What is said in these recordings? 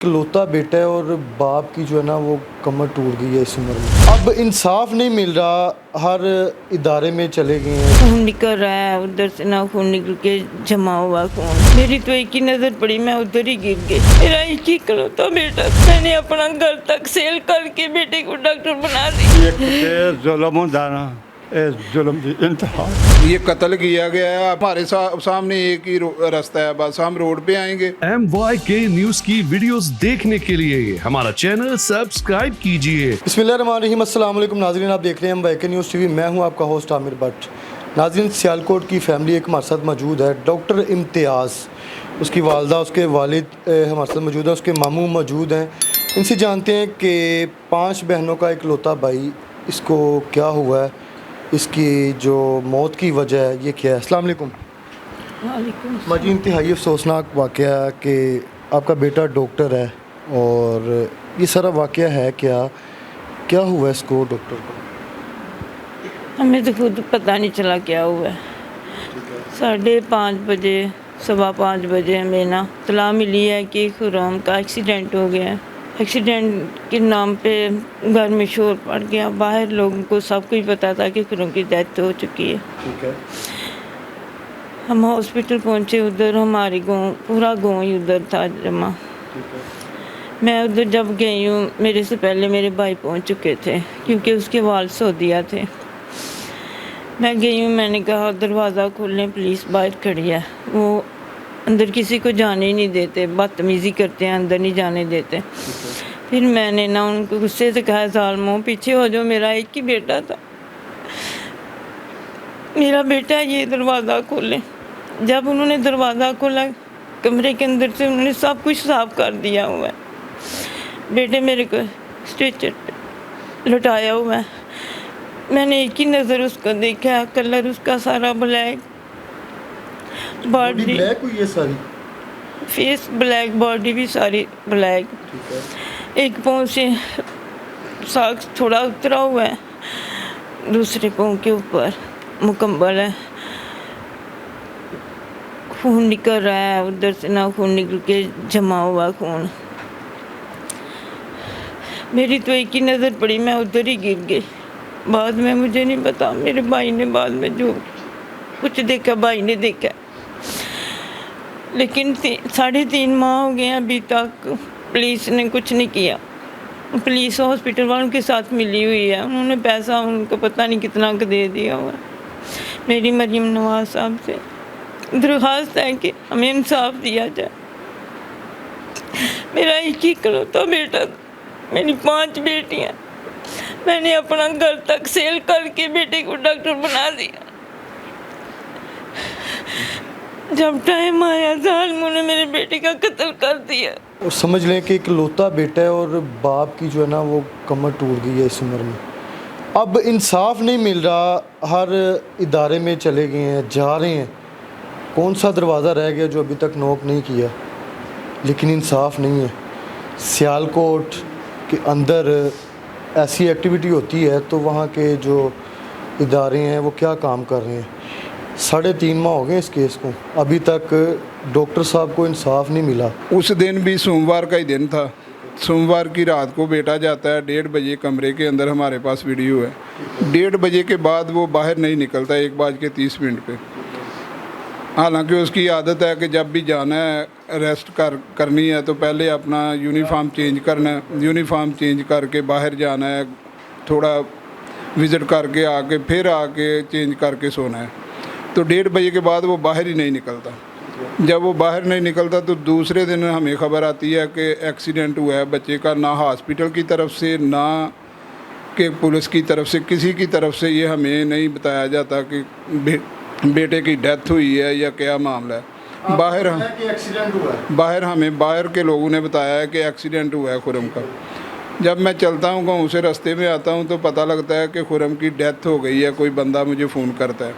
इकलौता बेटा है और बाप की जो है ना वो कमर टूट गई है इस उम्र में। अब इंसाफ नहीं मिल रहा, हर इदारे में चले गए हैं। खून निकल रहा है, उधर से ना खून निकल के जमा हुआ खून। मेरी तो एक ही नजर पड़ी, मैं उधर ही गिर गई। मेरा एक ही इकलौता बेटा, मैंने अपना घर तक सेल करके बेटे को डॉक्टर बना दी। जुल्म होंदा ना, इस जुल्म की इंतहा। ये कत्ल किया गया है। हमारे सामने एक ही रास्ता है, बस हम रोड पे आएंगे। MYK न्यूज की वीडियोस देखने के लिए हमारा चैनल सब्सक्राइब कीजिए। बिस्मिल्लाहिर्रहमानिर्रहीम, अस्सलाम वालेकुम नाज़रीन, आप देख रहे हैं MYK न्यूज़ टीवी। मैं हूं आपका होस्ट आमिर भट्ट। नाज़रीन, सियालकोट की फैमिली एक हमारे साथ मौजूद है। डॉक्टर इम्तियाज़, उसकी वालदा, उसके वालिद हमारे साथ मौजूद है, उसके मामू मौजूद हैं। इनसे जानते हैं कि 5 बहनों का इकलौता भाई, इसको क्या हुआ है, इसकी जो मौत की वजह है ये क्या है। अस्सलाम वालेकुम। वालेकुम माजी, इंतहाई अफसोसनाक वाक़या है कि आपका बेटा डॉक्टर है और ये सारा वाक़या है, क्या हुआ है इसको डॉक्टर को? हमें तो खुद पता नहीं चला क्या हुआ है। 5:30 बजे, 5:15 बजे हमें ना इत्तला मिली है कि खुर्रम का एक्सीडेंट हो गया है। एक्सीडेंट के नाम पे घर में शोर पड़ गया। बाहर लोगों को सब कुछ पता था कि खुर्रम की डेथ हो चुकी है। ठीक है। हम हॉस्पिटल पहुंचे, उधर हमारे गाँव, पूरा गाँव ही उधर था जमा। मैं उधर जब गई हूँ, मेरे से पहले मेरे भाई पहुंच चुके थे क्योंकि उसके वाल सऊदीया थे। मैं गई हूँ, मैंने कहा दरवाज़ा खोलें, पुलिस बाहर खड़ी है। वो अंदर किसी को जाने ही नहीं देते, बदतमीज़ी करते हैं, अंदर नहीं जाने देते। फिर मैंने ना उनको गुस्से से कहा, ज़ालिमों पीछे हो जाओ, मेरा एक ही बेटा था, मेरा बेटा है, ये दरवाज़ा खोलें। जब उन्होंने दरवाज़ा खोला, कमरे के अंदर से उन्होंने सब कुछ साफ कर दिया हुआ है। बेटे मेरे को स्ट्रेचर पे लटाया हुआ है। मैंने एक ही नज़र उसको देखा, कलर उसका सारा ब्लैक, बॉडी ब्लैक हुई है सारी, फेस ब्लैक, बॉडी भी सारी ब्लैक। एक पाँव से साग थोड़ा उतरा हुआ है, दूसरे पाँव के ऊपर मुकम्मल है। खून निकल रहा है, उधर से ना खून निकल के जमा हुआ खून। मेरी तो एक ही नज़र पड़ी, मैं उधर ही गिर गई। बाद में मुझे नहीं पता, मेरे भाई ने बाद में जो कुछ देखा, भाई ने देखा। लेकिन 3.5 माह हो गए, अभी तक पुलिस ने कुछ नहीं किया। पुलिस हॉस्पिटल वालों के साथ मिली हुई है, उन्होंने पैसा उनको पता नहीं कितना का दे दिया हुआ। मेरी मरीम नवाज साहब से दरख्वास्त है कि हमें इंसाफ दिया जाए। मेरा एक ही इकलौता बेटा, मेरी 5 बेटियां, मैंने अपना घर तक सेल करके बेटे को डॉक्टर बना दिया। जब टाइम आया, ज़ालिमों ने मेरे बेटे का कत्ल कर दिया। और समझ लें कि इकलौता बेटा है और बाप की जो है ना वो कमर टूट गई है इस उम्र में। अब इंसाफ नहीं मिल रहा, हर इदारे में चले गए हैं, जा रहे हैं। कौन सा दरवाज़ा रह गया जो अभी तक नॉक नहीं किया, लेकिन इंसाफ नहीं है। सियालकोट के अंदर ऐसी एक्टिविटी होती है तो वहाँ के जो इदारे हैं वो क्या काम कर रहे हैं। 3.5 माह हो गए इस केस को, अभी तक डॉक्टर साहब को इंसाफ नहीं मिला। उस दिन भी सोमवार का ही दिन था। सोमवार की रात को बेटा जाता है 1:30 बजे, कमरे के अंदर हमारे पास वीडियो है। 1:30 बजे के बाद वो बाहर नहीं निकलता, 1:30 पे। हालांकि उसकी आदत है कि जब भी जाना है, रेस्ट करनी है, तो पहले अपना यूनिफॉर्म चेंज करना है। यूनिफॉर्म चेंज करके बाहर जाना है, थोड़ा विज़िट करके आके फिर आके चेंज करके सोना है। तो 1:30 बजे के बाद वो बाहर ही नहीं निकलता। जब वो बाहर नहीं निकलता तो दूसरे दिन हमें खबर आती है कि एक्सीडेंट हुआ है बच्चे का। ना हॉस्पिटल की तरफ से, ना कि पुलिस की तरफ से, किसी की तरफ से ये हमें नहीं बताया जाता कि बेटे की डेथ हुई है या क्या मामला है। बाहर हमें बाहर के लोगों ने बताया है कि एक्सीडेंट हुआ है खुर्रम का। जब मैं चलता हूँ गाँव से, रास्ते में आता हूँ तो पता लगता है कि खुर्रम की डेथ हो गई है। कोई बंदा मुझे फ़ोन करता है,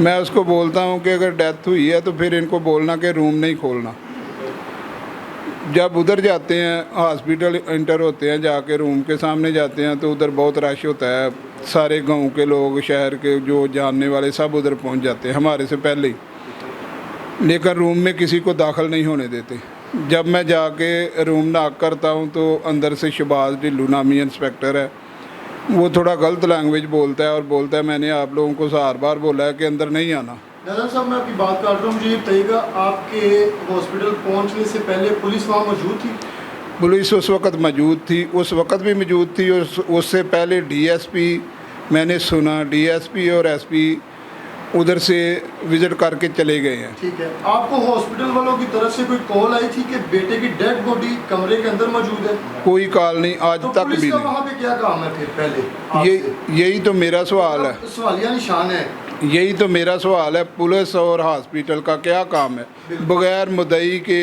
मैं उसको बोलता हूँ कि अगर डेथ हुई है तो फिर इनको बोलना कि रूम नहीं खोलना। जब उधर जाते हैं, हॉस्पिटल इंटर होते हैं, जाके रूम के सामने जाते हैं तो उधर बहुत रश होता है। सारे गांव के लोग, शहर के जो जानने वाले सब उधर पहुंच जाते हैं हमारे से पहले ही। लेकिन रूम में किसी को दाखिल नहीं होने देते। जब मैं जाके रूम नॉक करता हूँ तो अंदर से शहबाज ढिल्लू नामी इंस्पेक्टर है, वो थोड़ा गलत लैंग्वेज बोलता है और बोलता है मैंने आप लोगों को 4 बार बोला है कि अंदर नहीं आना। नजर साहब मैं आपकी बात कर रहा हूँ, मुझे ये बताइएगा आपके हॉस्पिटल पहुँचने से पहले पुलिस वहाँ मौजूद थी? पुलिस उस वक़्त मौजूद थी, उस वक़्त भी मौजूद थी, और उससे पहले डीएसपी मैंने सुना डीएसपी और एसपी उधर से विज़िट करके चले गए हैं। ठीक है, आपको हॉस्पिटल वालों की तरफ से कोई कॉल आई थी कि बेटे की डेड बॉडी कमरे के अंदर मौजूद है? कोई कॉल नहीं, आज तो तक पुलिस भी का नहीं। वहाँ पे क्या काम है फिर पहले ये आपसे? यही तो मेरा सवाल है, सवालिया निशान है। यही तो मेरा सवाल है, पुलिस और हॉस्पिटल का क्या काम है? बगैर मुद्दई के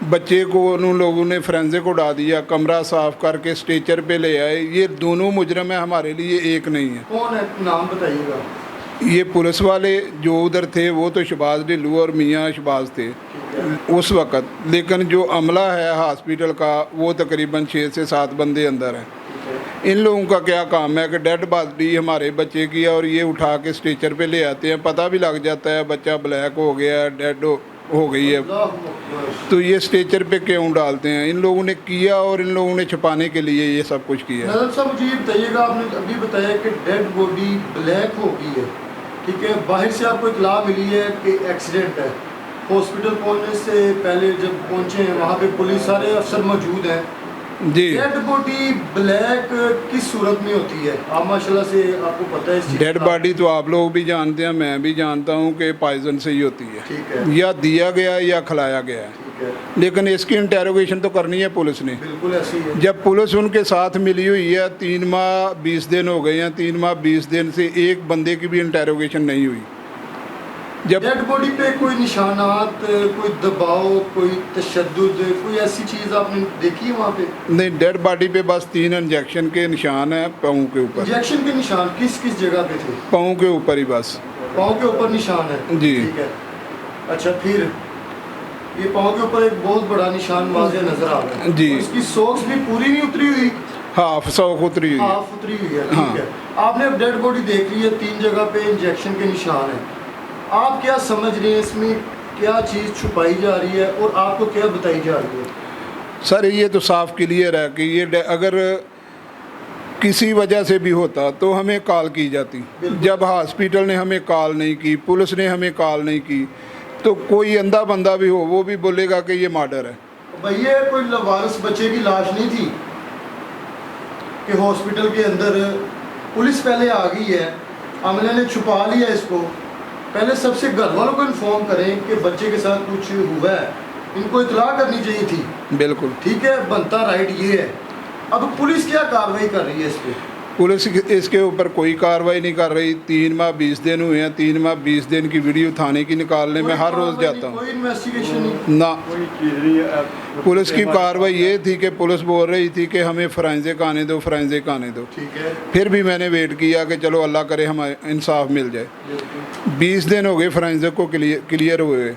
बच्चे को उन लोगों ने फोरेंसिक उड़ा दिया, कमरा साफ करके स्ट्रेचर पे ले आए। ये दोनों मुजरम है, हमारे लिए एक नहीं है। कौन है, नाम बताइएगा। ये पुलिस वाले जो उधर थे वो तो शहबाज ढिल्लू और मियाँ शहबाज थे उस वक़्त, लेकिन जो अमला है हॉस्पिटल का वो तकरीबन 6 से 7 बंदे अंदर हैं। इन लोगों का क्या काम है कि डेड बॉडी हमारे बच्चे की है और ये उठा के स्ट्रेचर पे ले आते हैं, पता भी लग जाता है बच्चा ब्लैक हो गया है, डेड हो गई है, तो ये स्ट्रेचर पे क्यों डालते हैं? इन लोगों ने किया और इन लोगों ने छुपाने के लिए ये सब कुछ किया। नजर साहब मुझे ये बताइएगा, आपने अभी बताया कि डेड बॉडी ब्लैक हो गई है, ठीक है, बाहर से आपको इतला मिली है कि एक्सीडेंट है। हॉस्पिटल पहुंचने से पहले जब पहुंचे हैं वहाँ पे पुलिस सारे अफसर मौजूद हैं जी। डेड बॉडी ब्लैक किस सूरत में होती है? आप माशाल्लाह से आपको पता है इस चीज़ डेड का। बॉडी तो आप लोग भी जानते हैं, मैं भी जानता हूँ कि पॉइजन से ही होती है, ठीक है, या दिया गया है या खिलाया गया है, ठीक है, लेकिन इसकी इंटेरोगेशन तो करनी है पुलिस ने। बिल्कुल ऐसी है। जब पुलिस उनके साथ मिली हुई है, 3 माह 20 दिन हो गए हैं, 3 माह 20 दिन से एक बंदे की भी इंटेरोगेशन नहीं हुई। जब डेड बॉडी पे कोई निशानात, कोई दबाव, कोई तशद्दुद, कोई ऐसी चीज़ आपने देखी है वहाँ पे? नहीं, डेड बॉडी पे बस 3 इंजेक्शन के निशान हैं पाँव के ऊपर। इंजेक्शन के निशान किस किस जगह पे थे? पाँव के ऊपर ही बस। पाँव के ऊपर निशान है? जी। ठीक है, अच्छा, फिर ये पाँव के ऊपर एक बहुत बड़ा निशान वाज़े नजर आ रहा है जी। और इसकी सॉक्स भी पूरी नहीं उतरी हुई, हाफ सौख उतरी हुई है। हाफ उतरी हुई है, हाँ। ठीक है। आपने अब डेड बॉडी देख ली है, 3 जगह पे इंजेक्शन के निशान है, आप क्या समझ रहे हैं इसमें क्या चीज़ छुपाई जा रही है और आपको क्या बताई जा रही है? सर ये तो साफ क्लियर है कि ये अगर किसी वजह से भी होता तो हमें कॉल की जाती। जब हॉस्पिटल ने हमें कॉल नहीं की, पुलिस ने हमें कॉल नहीं की, तो कोई अंधा बंदा भी हो वो भी बोलेगा कि ये मर्डर है। भैया कोई लवारिस बच्चे की लाश नहीं थी कि हॉस्पिटल के अंदर पुलिस पहले आ गई है, अमले ने छुपा लिया इसको, पहले सबसे घर वालों को इन्फॉर्म करें कि बच्चे के साथ कुछ हुआ है, इनको इतला करनी चाहिए थी। बिल्कुल ठीक है, बनता राइट ये है। अब पुलिस क्या कार्रवाई कर रही है इस पर? पुलिस इसके ऊपर कोई कार्रवाई नहीं कर रही। 3 माह 20 दिन हुए हैं, 3 माह 20 दिन की वीडियो थाने की निकालने में हर रोज़ जाता हूँ, कोई इन्वेस्टिगेशन नहीं। ना पुलिस की कार्रवाई ये थी कि पुलिस बोल रही थी कि हमें फोरेंसिक आने दो, फोरेंसिक आने दो। ठीक है, फिर भी मैंने वेट किया कि चलो अल्लाह करे हमें इंसाफ मिल जाए। 20 दिन हो गए फोरेंसिक को क्लियर हुए,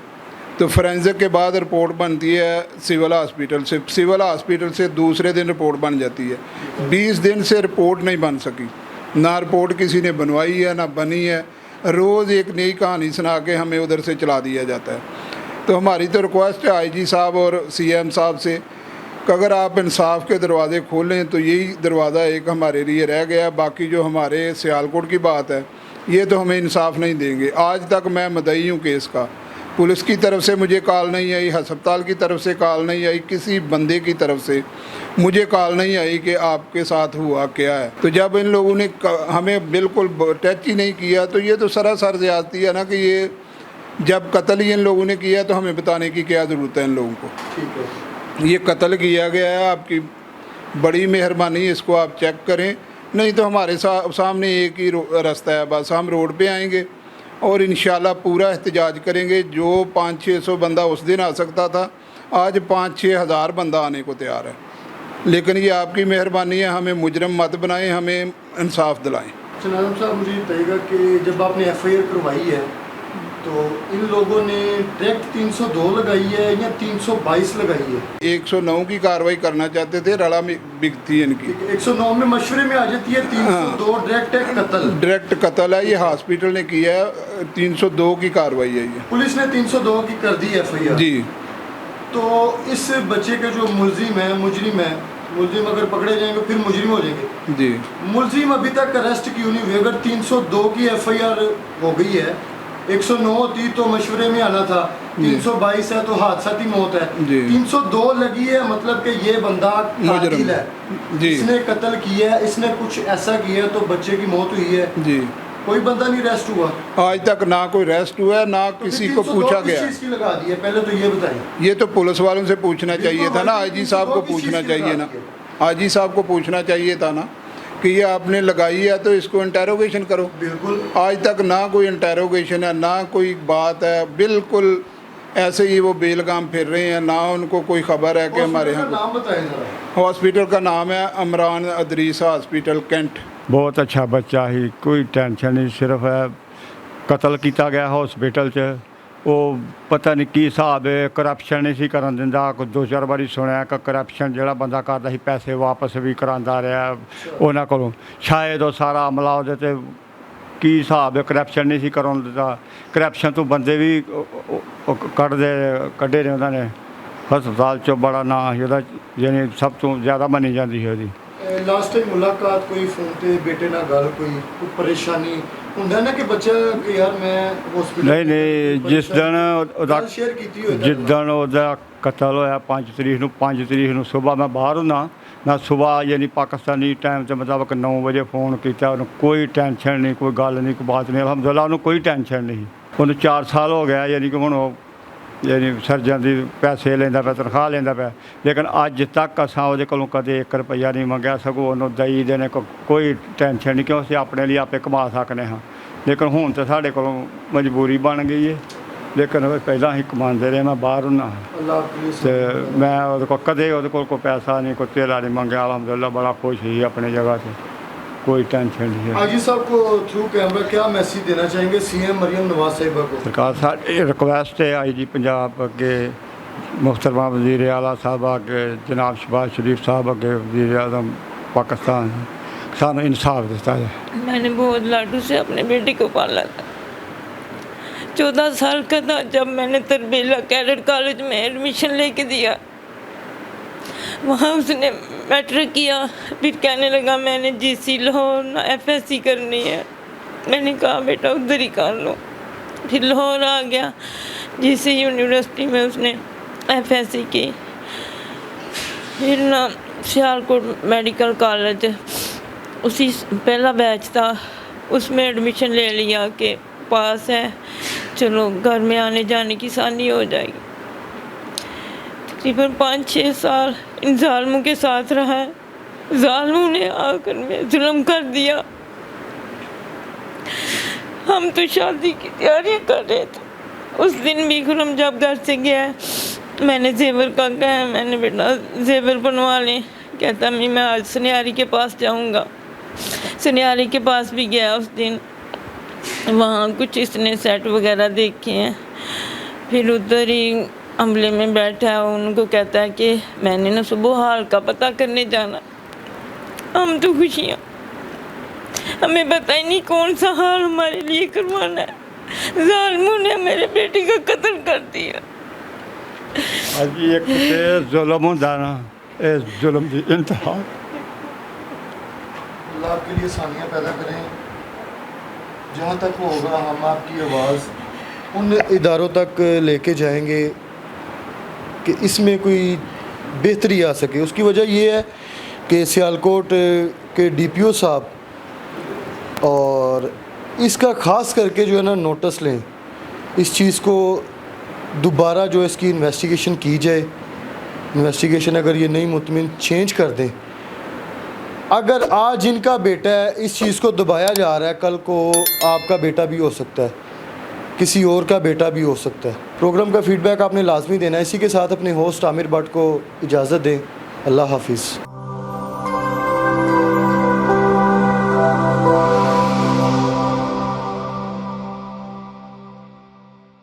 तो फोरेंसिक के बाद रिपोर्ट बनती है सिविल हॉस्पिटल से, सिविल हॉस्पिटल से दूसरे दिन रिपोर्ट बन जाती है। 20 दिन से रिपोर्ट नहीं बन सकी, ना रिपोर्ट किसी ने बनवाई है ना बनी है, रोज़ एक नई कहानी सुना के हमें उधर से चला दिया जाता है। तो हमारी तो रिक्वेस्ट है आईजी साहब और सीएम साहब से कि अगर आप इंसाफ के दरवाज़े खोलें तो यही दरवाज़ा एक हमारे लिए रह गया। बाकी जो हमारे सियालकोट की बात है ये तो हमें इंसाफ नहीं देंगे। आज तक मैं मुद्दई हूँ केस का, पुलिस की तरफ से मुझे कॉल नहीं आई, हस्पताल की तरफ से कॉल नहीं आई, किसी बंदे की तरफ से मुझे कॉल नहीं आई कि आपके साथ हुआ क्या है। तो जब इन लोगों ने हमें बिल्कुल टच ही नहीं किया तो ये तो सरासर ज़्यादती है ना, कि ये जब कत्ल ही इन लोगों ने किया तो हमें बताने की क्या ज़रूरत है इन लोगों को। ठीक है, ये कत्ल किया गया है, आपकी बड़ी मेहरबानी, इसको आप चेक करें, नहीं तो हमारे सामने एक ही रास्ता है, बस हम रोड पे आएंगे और इंशाल्लाह पूरा एहतजाज करेंगे। जो 500-600 बंदा उस दिन आ सकता था, आज 5-6 हज़ार बंदा आने को तैयार है। लेकिन ये आपकी मेहरबानी है, हमें मुजरम मत बनाएं, हमें इंसाफ दिलाएं। नाज़िम साहब मुझे बताइएगा कि जब आपने FIR करवाई है तो इन लोगों ने डायरेक्ट 302 लगाई है या 322 लगाई है? 109 की कार्रवाई करना चाहते थे, रड़ा में बिग थी इनकी। 109 में मशवरे में आ जाती है, 302 डायरेक्ट है कत्ल। डायरेक्ट कत्ल है, ये हॉस्पिटल ने किया है, 302 की कार्रवाई है ये। पुलिस ने 302 की कर दी FIR जी। तो इस बच्चे के जो मुलजिम है, मुलजिम अगर पकड़े जाएंगे फिर मुजरिम हो जाएंगे जी। मुलजिम अभी तक अरेस्ट क्यों नहीं हुए? अगर 302 की FIR हो गई है, 109 होती तो मशवरे में आना था, 322 है तो हादसाती मौत है, 302 लगी है, मतलब कि ये बंदा कातिल है जी। इसने कत्ल किया है, इसने कुछ ऐसा किया तो बच्चे की मौत हुई है जी। कोई बंदा नहीं अरेस्ट हुआ आज तक, ना कोई अरेस्ट हुआ है, ना तो किसी फिर को 302 पूछा किस गया। चीज़ की लगा दी है? पहले तो ये बताइए। ये तो पुलिस वालों से पूछना चाहिए था ना, बिल्कुल, IG साहब को 302 किस पूछना चीज़ की चाहिए लगा ना, दी है? IG साहब को पूछना चाहिए था ना कि ये आपने लगाई है तो इसको इंटेरोगेशन करो। बिल्कुल। आज तक ना कोई इंटेरोगेशन है, ना कोई बात है, बिल्कुल ऐसे ही वो बेलगाम फिर रहे हैं, ना उनको कोई खबर है कि हमारे हॉस्पिटल का यहाँ। नाम बताएं जरा। हॉस्पिटल का नाम है अमरान अदरीस हॉस्पिटल कैंट। बहुत अच्छा बच्चा ही, कोई टेंशन नहीं, सिर्फ है कतल किया गया हॉस्पिटल च। वो पता नहीं की हिसाब है, करप्शन नहीं सी करन दिंदा। 2-4 बारी सुनिया कि करप्शन ਜਿਹੜਾ ਬੰਦਾ ਕਰਦਾ ਸੀ ਪੈਸੇ ਵਾਪਸ ਵੀ ਕਰਾਉਂਦਾ ਰਿਹਾ ਉਹਨਾਂ ਕੋਲੋਂ। ਸ਼ਾਇਦ ਉਹ ਸਾਰਾ ਅਮਲਾ ਉਹਦੇ ਤੇ ਕੀ ਹਿਸਾਬ ਹੈ, ਕਰਪਸ਼ਨ ਨਹੀਂ ਸੀ ਕਰਨ ਦਿੰਦਾ। ਕਰਪਸ਼ਨ ਤੋਂ ਬੰਦੇ ਵੀ ਕੱਢੇ ਨੇ ਉਹਨਾਂ ਨੇ। ਹਸਪਤਾਲ 'ਚੋਂ ਬੜਾ ਨਾਂ ਸੀ ਉਹਦਾ, ਯਾਨੀ ਸਭ ਤੋਂ ਜ਼ਿਆਦਾ ਮੰਨੀ ਜਾਂਦੀ ਸੀ ਉਹਦੀ। ਲਾਸਟ ਟਾਈਮ ਮੁਲਾਕਾਤ ਕੋਈ ਫੋਨ ਤੇ ਬੇਟੇ ਨਾਲ ਗੱਲ ਕੋਈ ਪਰੇਸ਼ਾਨੀ ਹੁੰਦਾ ਨਾ ਕਿ ਬੱਚਾ ਕਿ ਯਾਰ ਮੈਂ ਹਸਪੀਟਲ ਨਹੀਂ ਜਿਸ ਦਿਨ ਉਹਦਾ ਸ਼ੇਅਰ ਕੀਤੀ ਹੋਈ ਜਿੱਦਣ ਉਹਦਾ ਕਤਲ ਹੋਇਆ 5 ਤਰੀਕ ਨੂੰ ਸਵੇਰ ਮੈਂ ਬਾਹਰ ਹੁੰਦਾ। ਮੈਂ ਸਵੇਰ ਯਾਨੀ ਪਾਕਿਸਤਾਨੀ ਟਾਈਮ ਦੇ ਮੁਤਾਬਕ 9 ਵਜੇ ਫੋਨ ਕੀਤਾ। ਉਹਨੂੰ ਕੋਈ ਟੈਨਸ਼ਨ ਨਹੀਂ, ਕੋਈ ਗੱਲ ਨਹੀਂ, ਕੋਈ ਬਾਤ ਨਹੀਂ, ਅਲਹਮਦੁਲਿਲਾ ਉਹਨੂੰ ਕੋਈ ਟੈਨਸ਼ਨ ਨਹੀਂ। ਉਹਨੂੰ 4 ਸਾਲ ਹੋ ਗਿਆ, ਯਾਨੀ ਕਿ ਹੁਣ ਉਹ ਯਾਨੀ ਸਰਜਨ ਦੀ ਪੈਸੇ ਲੈਂਦਾ ਪਿਆ, ਤਨਖਾਹ ਲੈਂਦਾ ਪਿਆ, ਲੇਕਿਨ ਅੱਜ ਤੱਕ ਅਸਾਂ ਉਹਦੇ ਕੋਲੋਂ ਕਦੇ 1 ਰੁਪਈਆ ਨਹੀਂ ਮੰਗਿਆ। ਸਗੋਂ ਉਹਨੂੰ ਦਈ ਦੇਣੇ ਕੋਈ ਟੈਨਸ਼ਨ ਨਹੀਂ, ਕਿਉਂ ਅਸੀਂ ਆਪਣੇ ਲਈ ਆਪੇ ਕਮਾ ਸਕਦੇ ਹਾਂ। ਲੇਕਿਨ ਹੁਣ ਤਾਂ ਸਾਡੇ ਕੋਲੋਂ ਮਜਬੂਰੀ ਬਣ ਗਈ ਹੈ, ਲੇਕਿਨ ਪਹਿਲਾਂ ਅਸੀਂ ਕਮਾਉਂਦੇ ਰਹੇ। ਮੈਂ ਬਾਹਰ ਹੁੰਦਾ ਅਤੇ ਮੈਂ ਉਹਦੇ ਕੋਲ ਕਦੇ ਉਹਦੇ ਕੋਲ ਕੋਈ ਪੈਸਾ ਨਹੀਂ, ਕੋਈ ਧੇਲਾ ਨਹੀਂ ਮੰਗਿਆ। ਅਲਹਮਦੁਲਿਲਾ ਬੜਾ ਖੁਸ਼ ਸੀ ਆਪਣੀ ਜਗ੍ਹਾ 'ਤੇ, कोई टेंशन नहीं है। आजी साहब को थ्रू कैमरा क्या मैसेज देना चाहेंगे CM मरियम नवाज साहिबा को? सरकार साडी रिक्वेस्ट है IG पंजाब अगे, मुहतरमा वज़ीर आला साहब अगे, जनाब शहबाज शरीफ साहब अगे, वज़ीर आज़म पाकिस्तान, सानू इंसाफ दिता जाए। मैंने बहुत लाडू से अपने बेटे को पाला था। 14 साल का था जब मैंने तरबेला कैडेट कॉलेज में एडमिशन लेके दिया। वहाँ उसने मैट्रिक किया, फिर कहने लगा मैंने GC लाहौर ना FSC करनी है। मैंने कहा बेटा उधर ही कर लो। फिर लाहौर आ गया, GC यूनिवर्सिटी में उसने FSC की। फिर ना सियालकोट मेडिकल कॉलेज, उसी पहला बैच था, उसमें एडमिशन ले लिया कि पास है, चलो घर में आने जाने की आसानी हो जाएगी। तकरीबन 5-6 साल इन जालमों के साथ रहा है। जालमों ने आकर में जुल्म कर दिया। हम तो शादी की तैयारियां कर रहे थे। उस दिन भी खुरम जब घर से गया, मैंने जेवर का कहा, मैंने बेटा जेवर बनवा लें। कहता मैं आज सुनियारी के पास जाऊंगा। सुनियारी के पास भी गया उस दिन, वहाँ कुछ इसने सेट वगैरह देखे हैं। फिर उधर ही अमले में बैठा है, उनको कहता है कि मैंने ना सुबह हाल का पता करने जाना। हम तो खुशियाँ, हमें पता ही नहीं कौन सा हाल हमारे लिए करवाना है। जालिमों ने मेरे बेटे का कत्ल कर दिया। अज एक जुल्म होंदा ना, इस जुल्म की इंतहा। अल्लाह आपके लिए आसानियाँ पैदा करें। जहाँ तक होगा हम आपकी आवाज़ उन इदारों तक लेके जाएंगे कि इसमें कोई बेहतरी आ सके। उसकी वजह ये है कि सियालकोट के DPO साहब और इसका ख़ास करके जो है ना नोटिस लें, इस चीज़ को दोबारा जो इसकी इन्वेस्टिगेशन की जाए। इन्वेस्टिगेशन अगर ये नहीं मुतमिन चेंज कर दें। अगर आज इनका बेटा है, इस चीज़ को दबाया जा रहा है, कल को आपका बेटा भी हो सकता है, किसी और का बेटा भी हो सकता है। प्रोग्राम का फीडबैक आपने लाजमी देना है। इसी के साथ अपने होस्ट आमिर भट्ट को इजाज़त दें। अल्लाह हाफिज़।